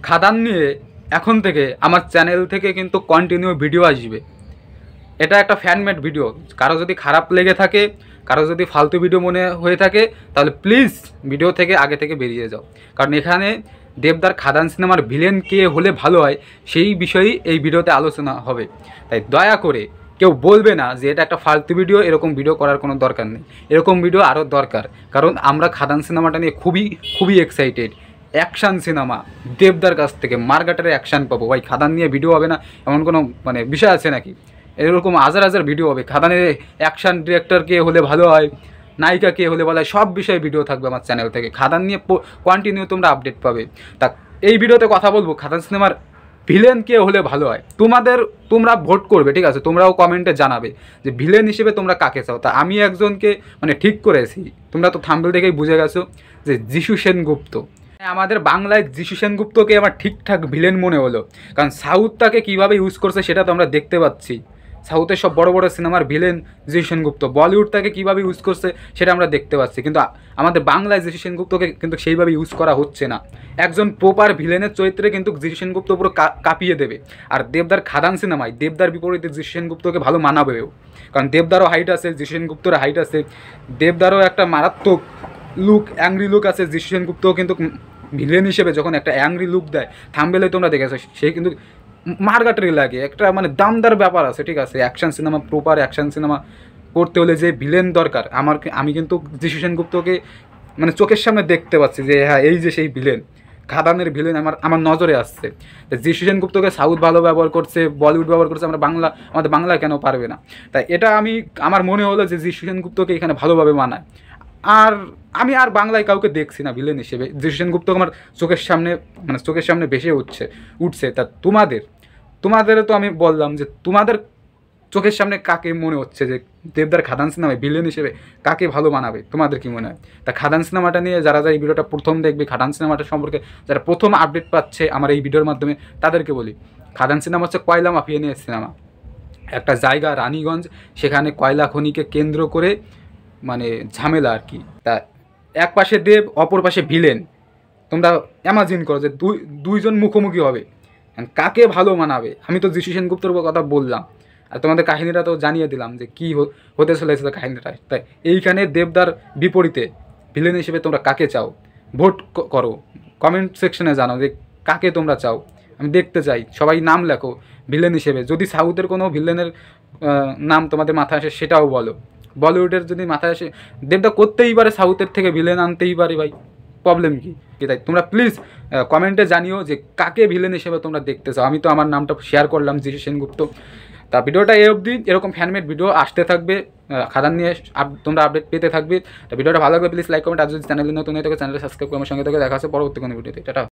খাদান নিয়ে এখন থেকে আমার চ্যানেল থেকে কিন্তু কন্টিনিউ ভিডিও আসবে। এটা একটা ফ্যানমেড ভিডিও। কারো যদি খারাপ লেগে থাকে, কারো যদি ফালতু ভিডিও মনে হয়ে থাকে, তাহলে প্লিজ ভিডিও থেকে আগে থেকে বেরিয়ে যাও। কারণ এখানে দেবদার খাদান সিনেমার ভিলেন কে হলে ভালো হয় সেই বিষয়েই এই ভিডিওতে আলোচনা হবে। তাই দয়া করে কেউ বলবে না যে এটা একটা ফালতু ভিডিও, এরকম ভিডিও করার কোনো দরকার নেই। এরকম ভিডিও আরও দরকার, কারণ আমরা খাদান সিনেমাটা নিয়ে খুবই এক্সাইটেড। অ্যাকশান সিনেমা দেবদার কাছ থেকে মারগাটারে অ্যাকশান পাবো ভাই। খাদান নিয়ে ভিডিও হবে না এমন কোনো বিষয় আছে নাকি? এরকম হাজার ভিডিও হবে। খাদানের অ্যাকশান ডিরেক্টর কে হলে ভালো হয়, নায়িকা কে হলে ভালো হয়, সব বিষয়ে ভিডিও থাকবে আমার চ্যানেল থেকে। খাদান নিয়ে কন্টিনিউ তোমরা আপডেট পাবে। তা এই ভিডিওতে কথা বলবো খাদান সিনেমার ভিলেন কে হলে ভালো হয়। তোমরা ভোট করবে, ঠিক আছে? তোমরাও কমেন্টে জানাবে যে ভিলেন হিসেবে তোমরা কাকে চাও। তা আমি একজনকে ঠিক করেছি। তোমরা তো থাম্বনেল দেখেই বুঝে গেছো যে যিশু সেনগুপ্ত। আমাদের বাংলায় যিশু সেনগুপ্তকে আমার ঠিকঠাক ভিলেন মনে হলো, কারণ সাউথ তাকে কীভাবে ইউজ করছে সেটা তো আমরা দেখতে পাচ্ছি। সাউথের সব বড় সিনেমার ভিলেন যিশু সেনগুপ্ত, বলিউড তাকে কীভাবে ইউজ করছে সেটা আমরা দেখতে পাচ্ছি। কিন্তু আমাদের বাংলায় যিশু সেনগুপ্তকে কিন্তু সেইভাবে ইউজ করা হচ্ছে না। একজন প্রপার ভিলেনের চরিত্রে কিন্তু যিশু সেনগুপ্ত পুরো কাঁপিয়ে দেবে। আর দেবদার খাদান সিনেমায় দেবদার বিপরীতে যিশু সেনগুপ্তকে ভালো মানাবেও, কারণ দেবদারও হাইট আছে, যিশু সেনগুপ্তর হাইট আছে। দেবদারও একটা মারাত্মক লুক, অ্যাংরি লুক আছে। যিশু সেনগুপ্তও কিন্তু ভিলেন হিসেবে যখন একটা অ্যাংরি লুক দেয়, থাম্বনেলে তোমরা দেখেছো, সে কিন্তু মারগাটারি লাগে। একটা দামদার ব্যাপার আছে, ঠিক আছে? Action cinema, proper action cinema করতে হলে যে ভিলেন দরকার, আমি কিন্তু যিশু সেনগুপ্তকে চোখের সামনে দেখতে পাচ্ছি যে হ্যাঁ, এই যে সেই ভিলেন, খাদানের ভিলেন আমার নজরে আসছে। যিশু সেনগুপ্তকে সাউথ ভালো ব্যবহার করছে, বলিউড ব্যবহার করছে, আমাদের বাংলায় কেন পারবে না? তাই এটা আমার মনে হলো যে যিশু সেনগুপ্তকে এখানে ভালোভাবে মানায়। আর আমি বাংলায় কাউকে দেখছি না ভিলেন হিসেবে। যিশু সেনগুপ্ত আমার চোখের সামনে ভেসে উঠছে। তা তোমাদেরও তো আমি বললাম যে তোমাদের চোখের সামনে কাকে মনে হচ্ছে যে দেবদার খাদান সিনেমায় ভিলেন হিসেবে কাকে ভালো মানাবে? তোমাদের কি মনে হয়? তা খাদান সিনেমাটা নিয়ে যারা এই ভিডিওটা প্রথম দেখবে, খাদান সিনেমাটা সম্পর্কে যারা প্রথম আপডেট পাচ্ছে আমার এই ভিডিওর মাধ্যমে, তাদেরকে বলি খাদান সিনেমা হচ্ছে কয়লা মাফিয়া নিয়ে সিনেমা। একটা জায়গা রানীগঞ্জ, সেখানে কয়লা খনিকে কেন্দ্র করে ঝামেলা আর কি। তা এক পাশে দেব, অপর পাশে ভিলেন। তোমরা ইমাজিন করো যে দুইজন মুখোমুখি হবে, কাকে ভালো মানাবে? আমি তো যিশু সেনগুপ্তর কথা বললাম, আর তোমাদের কাহিনীটা তো জানিয়ে দিলাম যে কী হতে চলেছিল কাহিনীটা। তাই এইখানে দেবদার বিপরীতে ভিলেন হিসেবে তোমরা কাকে চাও? ভোট করো, কমেন্ট সেকশনে জানাও যে কাকে তোমরা চাও। আমি দেখতে চাই, সবাই নাম লেখো ভিলেন হিসেবে। যদি সাউথের কোনো ভিলেনের নাম তোমাদের মাথায় আসে সেটাও বলো। বলিউডের যদি মাথায় আসে, দেবদা করতেই পারে, সাউথের থেকে ভিলেন আনতেই পারে ভাই, প্রবলেম কি? তাই তোমরা প্লিজ কমেন্টে জানিও যে কাকে ভিলেন হিসেবে তোমরা দেখতে চাও। আমি তো আমার নামটা শেয়ার করলাম, যিশু সেনগুপ্ত। তা ভিডিওটা এই অবধি। এরকম ফ্যানমেড ভিডিও আসতে থাকবে, খাদান নিয়ে তোমরা আপডেট পেতে থাকবে। তা ভিডিওটা ভালো লাগবে প্লিজ লাইক কমেন্ট। আর যদি চ্যানেলে নতুন হয়ে থাকে চ্যানেলটা সাবস্ক্রাইব করে আমার সঙ্গে থেকে দেখা আছে পরবর্তী কোনো ভিডিওতে। টাটা।